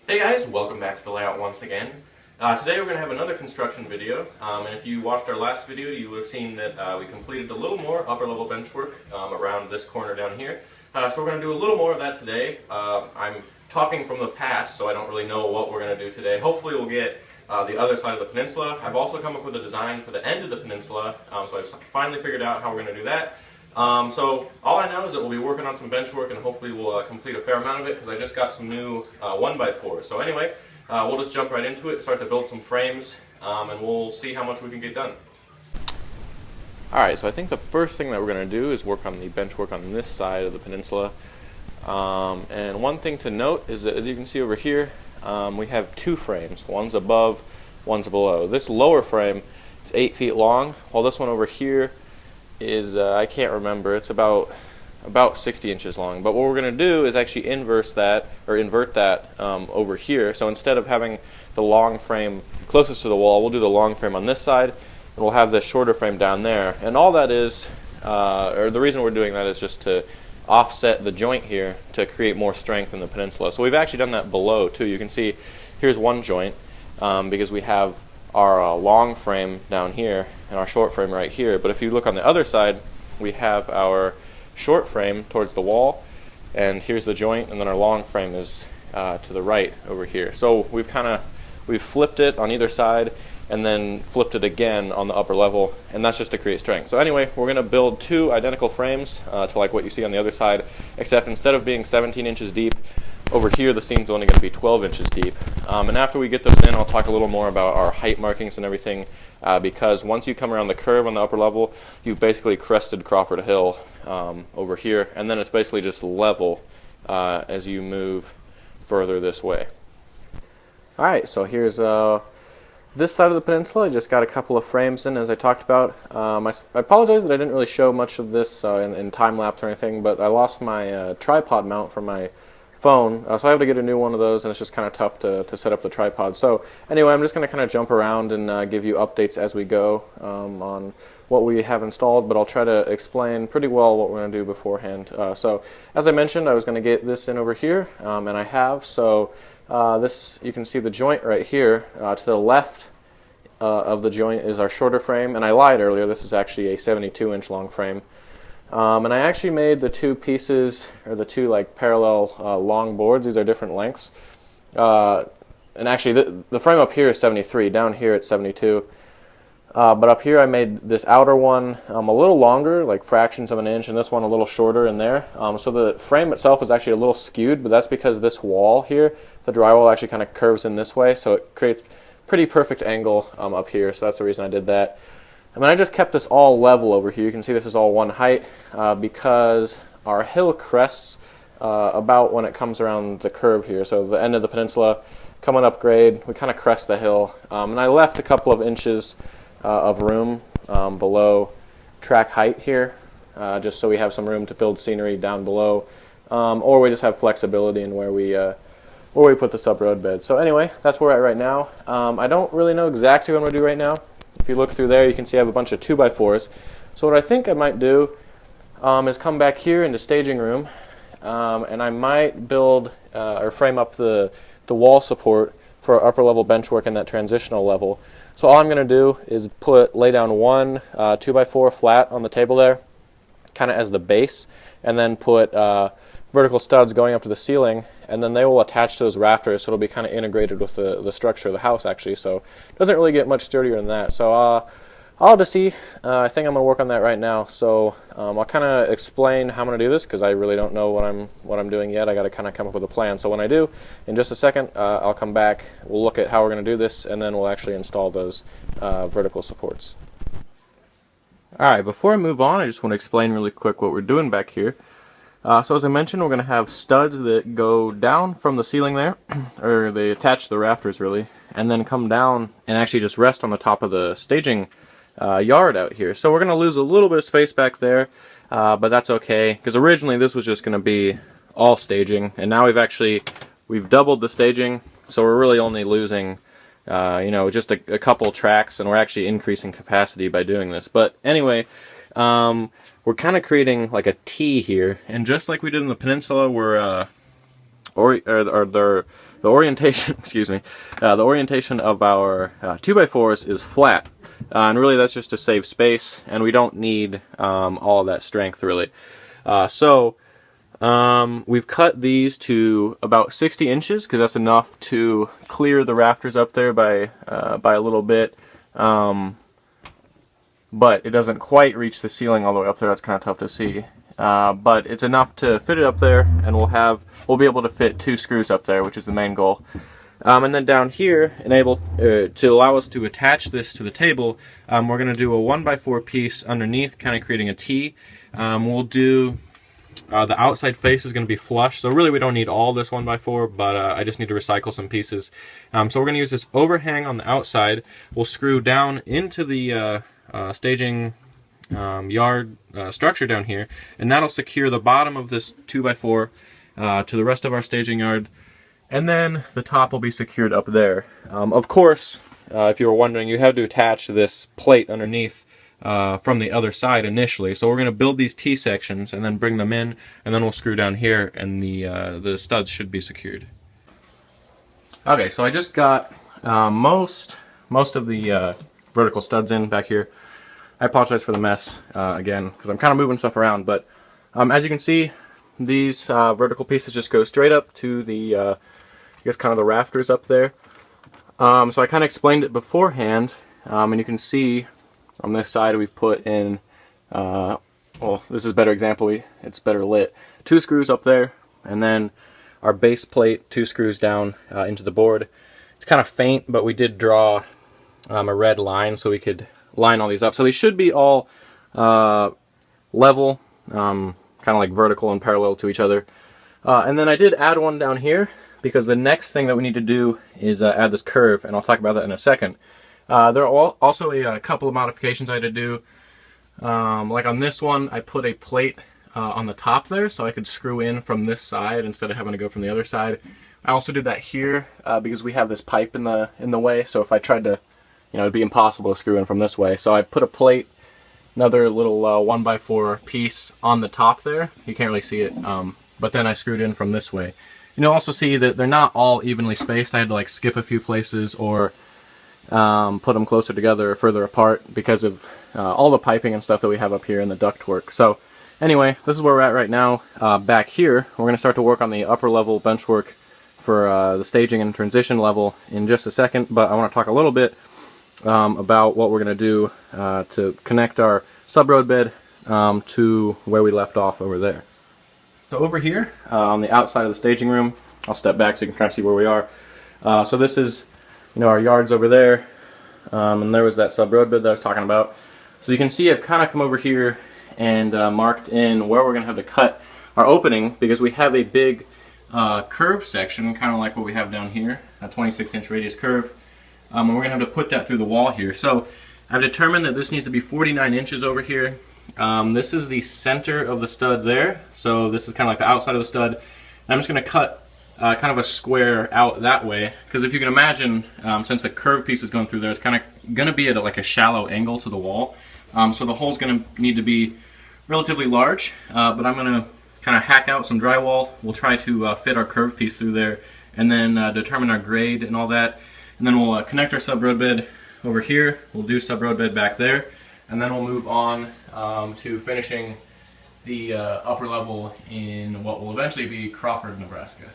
Hey guys, welcome back to the layout once again. Today we're going to have another construction video, and if you watched our last video you would have seen that we completed a little more upper level bench work around this corner down here. So we're going to do a little more of that today. I'm talking from the past, so I don't really know what we're going to do today. Hopefully we'll get the other side of the peninsula. I've also come up with a design for the end of the peninsula, so I've finally figured out how we're going to do that. So all I know is that we'll be working on some bench work and hopefully we'll complete a fair amount of it because I just got some new 1x4s. So anyway, we'll just jump right into it, start to build some frames, and we'll see how much we can get done. Alright, so I think the first thing that we're going to do is work on the bench work on this side of the peninsula. And one thing to note is that, as you can see over here, we have two frames. One's above, one's below. This lower frame is 8 feet long, while this one over here is, I can't remember, it's about 60 inches long. But what we're going to do is actually invert that over here. So instead of having the long frame closest to the wall, we'll do the long frame on this side, and we'll have the shorter frame down there. And all that is, or the reason we're doing that is just to offset the joint here to create more strength in the peninsula. So we've actually done that below too. You can see here's one joint because we have our long frame down here and our short frame right here. But if you look on the other side, we have our short frame towards the wall, and here's the joint, and then our long frame is to the right over here. So we've flipped it on either side and then flipped it again on the upper level, and that's just to create strength. So anyway, we're going to build two identical frames to like what you see on the other side, except instead of being 17 inches deep, over here the seam's only going to be 12 inches deep. And after we get those in, I'll talk a little more about our height markings and everything, because once you come around the curve on the upper level, you've basically crested Crawford Hill over here, and then it's basically just level as you move further this way. Alright, so here's this side of the peninsula. I just got a couple of frames in, as I talked about. I apologize that I didn't really show much of this in time-lapse or anything, but I lost my tripod mount from my phone, so I have to get a new one of those, and it's just kind of tough to set up the tripod. So anyway, I'm just going to kind of jump around and give you updates as we go on what we have installed, but I'll try to explain pretty well what we're going to do beforehand. So as I mentioned, I was going to get this in over here, and I have. So this, you can see the joint right here. To the left of the joint is our shorter frame, and I lied earlier, this is actually a 72-inch long frame. And I actually made the two pieces, or the two like parallel long boards. These are different lengths. And actually the frame up here is 73, down here it's 72. But up here I made this outer one a little longer, like fractions of an inch, and this one a little shorter in there. So the frame itself is actually a little skewed, but that's because this wall here, the drywall actually kind of curves in this way, so it creates pretty perfect angle up here, so that's the reason I did that. And then I just kept this all level over here. You can see this is all one height because our hill crests about when it comes around the curve here. So the end of the peninsula, coming up grade, we kind of crest the hill. And I left a couple of inches of room below track height here, just so we have some room to build scenery down below, or we just have flexibility in where we put the sub-roadbed. So anyway, that's where we're at right now. I don't really know exactly what I'm going to do right now. If you look through there, you can see I have a bunch of 2x4s. So what I think I might do is come back here into staging room, and I might build or frame up the wall support for upper level bench work in that transitional level. So all I'm going to do is lay down one 2x4 flat on the table there, kind of as the base, and then put vertical studs going up to the ceiling, and then they will attach to those rafters, so it'll be kind of integrated with the structure of the house actually. So it doesn't really get much sturdier than that. So I'll have to see. I think I'm going to work on that right now. So I'll kind of explain how I'm going to do this, because I really don't know what I'm doing yet. I got to kind of come up with a plan. So when I do, in just a second, I'll come back. We'll look at how we're going to do this, and then we'll actually install those vertical supports. All right, before I move on, I just want to explain really quick what we're doing back here. So as I mentioned, we're going to have studs that go down from the ceiling there, or they attach to the rafters really, and then come down and actually just rest on the top of the staging yard out here. So we're going to lose a little bit of space back there, but that's okay, because originally this was just going to be all staging, and now we've doubled the staging, so we're really only losing just a couple tracks, and we're actually increasing capacity by doing this. But anyway, we're kind of creating like a T here, and just like we did in the peninsula, we're the the orientation, excuse me, the orientation of our 2x4s is flat. And really that's just to save space, and we don't need all of that strength really. We've cut these to about 60 inches because that's enough to clear the rafters up there by a little bit. But it doesn't quite reach the ceiling all the way up there. That's kind of tough to see. But it's enough to fit it up there, and we'll be able to fit 2 screws up there, which is the main goal. And then down here, to allow us to attach this to the table, we're going to do a 1x4 piece underneath, kind of creating a T. We'll do the outside face is going to be flush, so really we don't need all this 1x4, but I just need to recycle some pieces. So we're going to use this overhang on the outside. We'll screw down into the staging yard structure down here, and that'll secure the bottom of this 2x4 to the rest of our staging yard. And then the top will be secured up there. Of course, if you were wondering, you have to attach this plate underneath from the other side initially. So we're going to build these T-sections and then bring them in, and then we'll screw down here, and the studs should be secured. Okay, so I just got most of the vertical studs in back here. I apologize for the mess again, because I'm kind of moving stuff around, but as you can see, these vertical pieces just go straight up to the, I guess, kind of the rafters up there. So I kind of explained it beforehand, and you can see on this side we've put in, well, this is a better example, it's better lit. 2 screws up there, and then our base plate, 2 screws down into the board. It's kind of faint, but we did draw a red line so we could line all these up. So they should be all level, kind of like vertical and parallel to each other. And then I did add one down here because the next thing that we need to do is add this curve, and I'll talk about that in a second. There are also a couple of modifications I had to do. Like on this one, I put a plate on the top there so I could screw in from this side instead of having to go from the other side. I also did that here because we have this pipe in the way, so if I tried to, it'd be impossible to screw in from this way. So I put a plate, another little 1x4 piece on the top there. You can't really see it, but then I screwed in from this way. You'll also see that they're not all evenly spaced. I had to like skip a few places or put them closer together or further apart because of all the piping and stuff that we have up here in the ductwork. So anyway, this is where we're at right now. Back here, we're going to start to work on the upper level bench work for the staging and transition level in just a second, but I want to talk a little bit about what we're going to do to connect our subroadbed to where we left off over there. So over here on the outside of the staging room, I'll step back so you can kind of see where we are. So this is, our yards over there, and there was that subroadbed that I was talking about. So you can see I've kind of come over here and marked in where we're going to have to cut our opening because we have a big curve section, kind of like what we have down here, a 26-inch radius curve. And we're going to have to put that through the wall here. So I've determined that this needs to be 49 inches over here. This is the center of the stud there. So this is kind of like the outside of the stud. I'm just going to cut kind of a square out that way. Because if you can imagine, since the curved piece is going through there, it's kind of going to be at like a shallow angle to the wall. So the hole's going to need to be relatively large. But I'm going to kind of hack out some drywall. We'll try to fit our curved piece through there. And then determine our grade and all that. And then we'll connect our subroadbed over here. We'll do subroadbed back there. And then we'll move on to finishing the upper level in what will eventually be Crawford, Nebraska.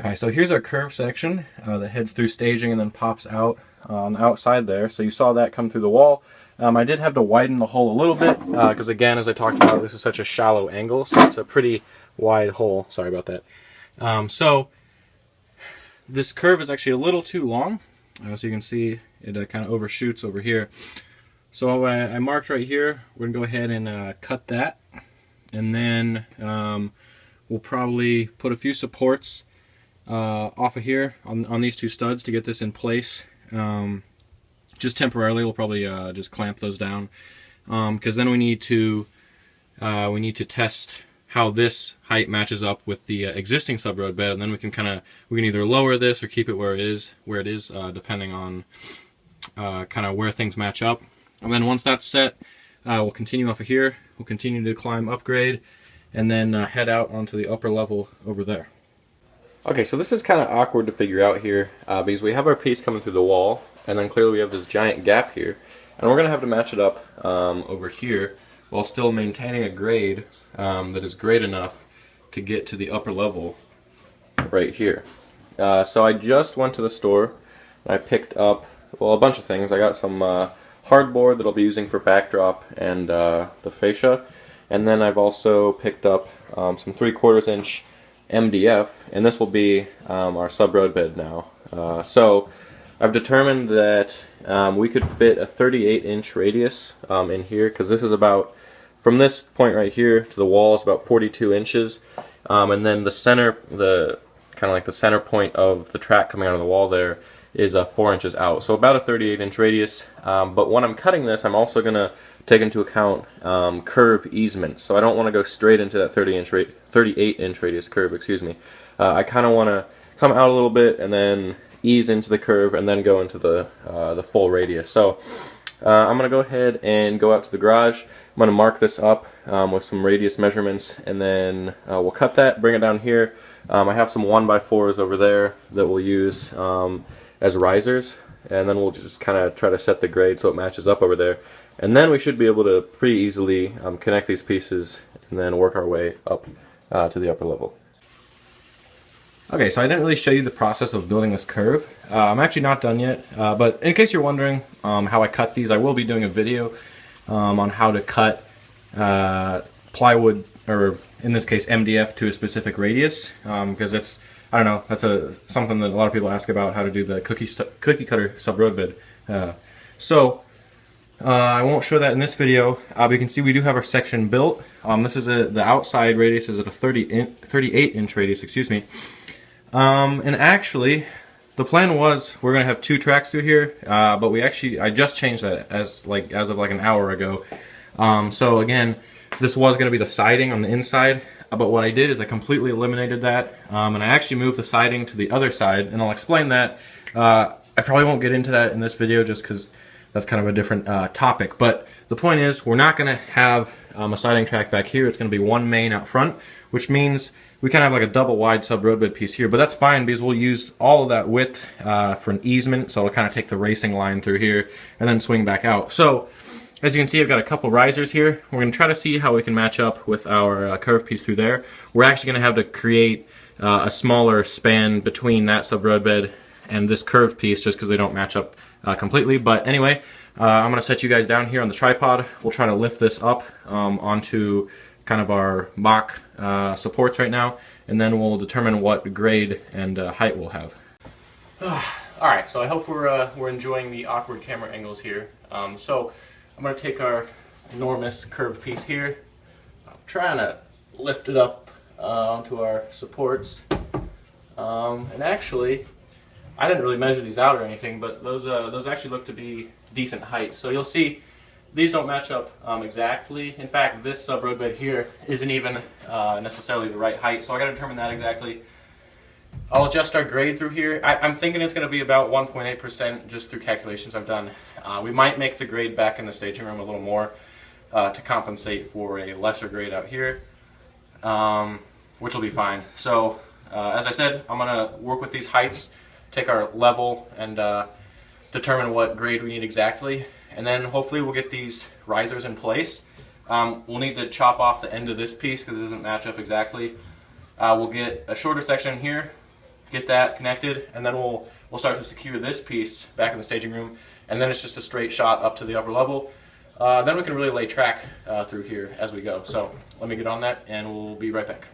Okay, so here's our curve section that heads through staging and then pops out on the outside there. So you saw that come through the wall. I did have to widen the hole a little bit because again, as I talked about, this is such a shallow angle, so it's a pretty wide hole. Sorry about that. So this curve is actually a little too long, so you can see it kind of overshoots over here. So I marked right here. We're gonna go ahead and cut that, and then we'll probably put a few supports off of here on these 2 studs to get this in place. Just temporarily, we'll probably just clamp those down because then we need to test how this height matches up with the existing subroadbed, and then we can either lower this or keep it where it is, depending on kind of where things match up. And then once that's set, we'll continue off of here. We'll continue to climb upgrade, and then head out onto the upper level over there. Okay, so this is kind of awkward to figure out here because we have our piece coming through the wall, and then clearly we have this giant gap here, and we're going to have to match it up over here while still maintaining a grade that is great enough to get to the upper level right here. So I just went to the store and I picked up, well, a bunch of things. I got some hardboard that I'll be using for backdrop and the fascia, and then I've also picked up some 3/4 inch MDF, and this will be our sub-roadbed now. So I've determined that we could fit a 38-inch radius in here, because this is about, from this point right here to the wall is about 42 inches, and then the center, the kind of like the center point of the track coming out of the wall there is 4 inches out, so about a 38-inch radius. But when I'm cutting this, I'm also going to take into account curve easement, so I don't want to go straight into that 38-inch radius curve, excuse me. I kind of want to come out a little bit and then ease into the curve and then go into the full radius. So I'm going to go ahead and go out to the garage. I'm going to mark this up with some radius measurements, and then we'll cut that, bring it down here. I have some 1x4s over there that we'll use as risers, and then we'll just kind of try to set the grade so it matches up over there. And then we should be able to pretty easily connect these pieces and then work our way up to the upper level. Okay, so I didn't really show you the process of building this curve. I'm actually not done yet, but in case you're wondering how I cut these, I will be doing a video on how to cut plywood, or in this case MDF, to a specific radius, because it's, I don't know, that's something that a lot of people ask about, how to do the cookie cutter sub-roadbed. I won't show that in this video, but you can see we do have our section built. This is the outside radius is at a 38-inch radius, excuse me. And actually, the plan was we're gonna have 2 tracks through here, but I just changed that as of like an hour ago. So again, this was gonna be the siding on the inside, but what I did is I completely eliminated that, and I actually moved the siding to the other side, and I'll explain that. I probably won't get into that in this video just because that's kind of a different topic, but the point is we're not going to have a siding track back here. It's going to be one main out front, which means we kind of have like a double wide sub-roadbed piece here, but that's fine because we'll use all of that width for an easement, so it'll kind of take the racing line through here and then swing back out. So as you can see, I've got a couple risers here. We're going to try to see how we can match up with our curved piece through there. We're actually going to have to create a smaller span between that sub-roadbed and this curved piece just because they don't match up completely. But anyway, I'm going to set you guys down here on the tripod. We'll try to lift this up onto kind of our mock supports right now, and then we'll determine what grade and height we'll have. Alright, so I hope we're enjoying the awkward camera angles here. So I'm going to take our enormous curved piece here. I'm trying to lift it up onto our supports. And actually, I didn't really measure these out or anything, but those actually look to be decent heights. So you'll see these don't match up exactly. In fact, this sub-roadbed here isn't even necessarily the right height, so I got to determine that exactly. I'll adjust our grade through here. I'm thinking it's going to be about 1.8% just through calculations I've done. We might make the grade back in the staging room a little more to compensate for a lesser grade out here, which will be fine. So as I said, I'm going to work with these heights, take our level, and determine what grade we need exactly, and then hopefully we'll get these risers in place. We'll need to chop off the end of this piece because it doesn't match up exactly. We'll get a shorter section here, get that connected, and then we'll start to secure this piece back in the staging room, and then it's just a straight shot up to the upper level. Then we can really lay track through here as we go. So let me get on that and we'll be right back.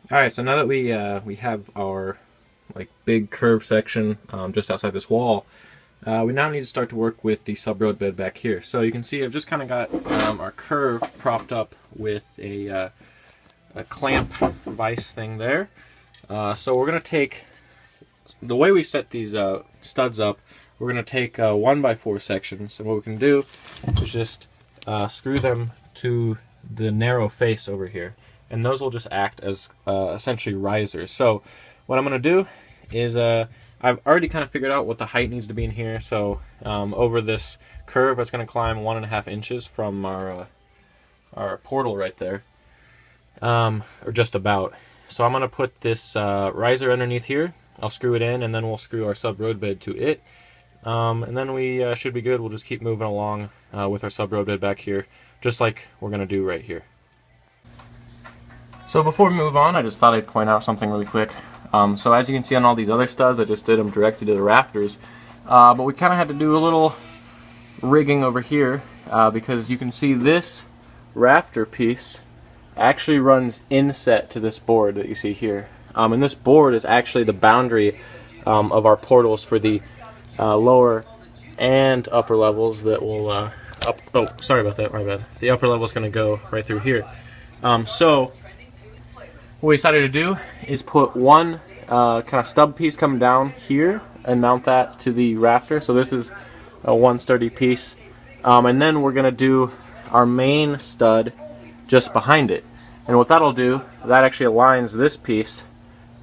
All right, so now that we have our like big curved section just outside this wall, we now need to start to work with the sub-road bed back here. So you can see I've just kind of got our curve propped up with a clamp vise thing there. So we're going to take, the way we set these studs up, we're going to take 1x4 sections, and what we can do is just screw them to the narrow face over here, and those will just act as essentially risers. So what I'm going to do is I've already kind of figured out what the height needs to be in here. So over this curve, it's going to climb 1.5 inches from our portal right there, or just about. So I'm going to put this riser underneath here. I'll screw it in, and then we'll screw our sub-road bed to it. And then we should be good. We'll just keep moving along with our sub-road bed back here, just like we're going to do right here. So before we move on, I just thought I'd point out something really quick. So as you can see on all these other studs, I just did them directly to the rafters. But we kind of had to do a little rigging over here because you can see this rafter piece actually runs inset to this board that you see here. And this board is actually the boundary of our portals for the lower and upper levels that will oh, sorry about that, my bad. The upper level is going to go right through here. So what we decided to do is put one kind of stub piece coming down here and mount that to the rafter. So this is one sturdy piece. And then we're going to do our main stud just behind it. And what that'll do, that actually aligns this piece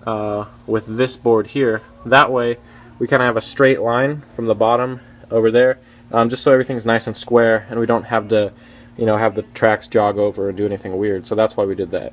with this board here. That way we kind of have a straight line from the bottom over there, just so everything's nice and square and we don't have to, you know, have the tracks jog over and do anything weird. So that's why we did that.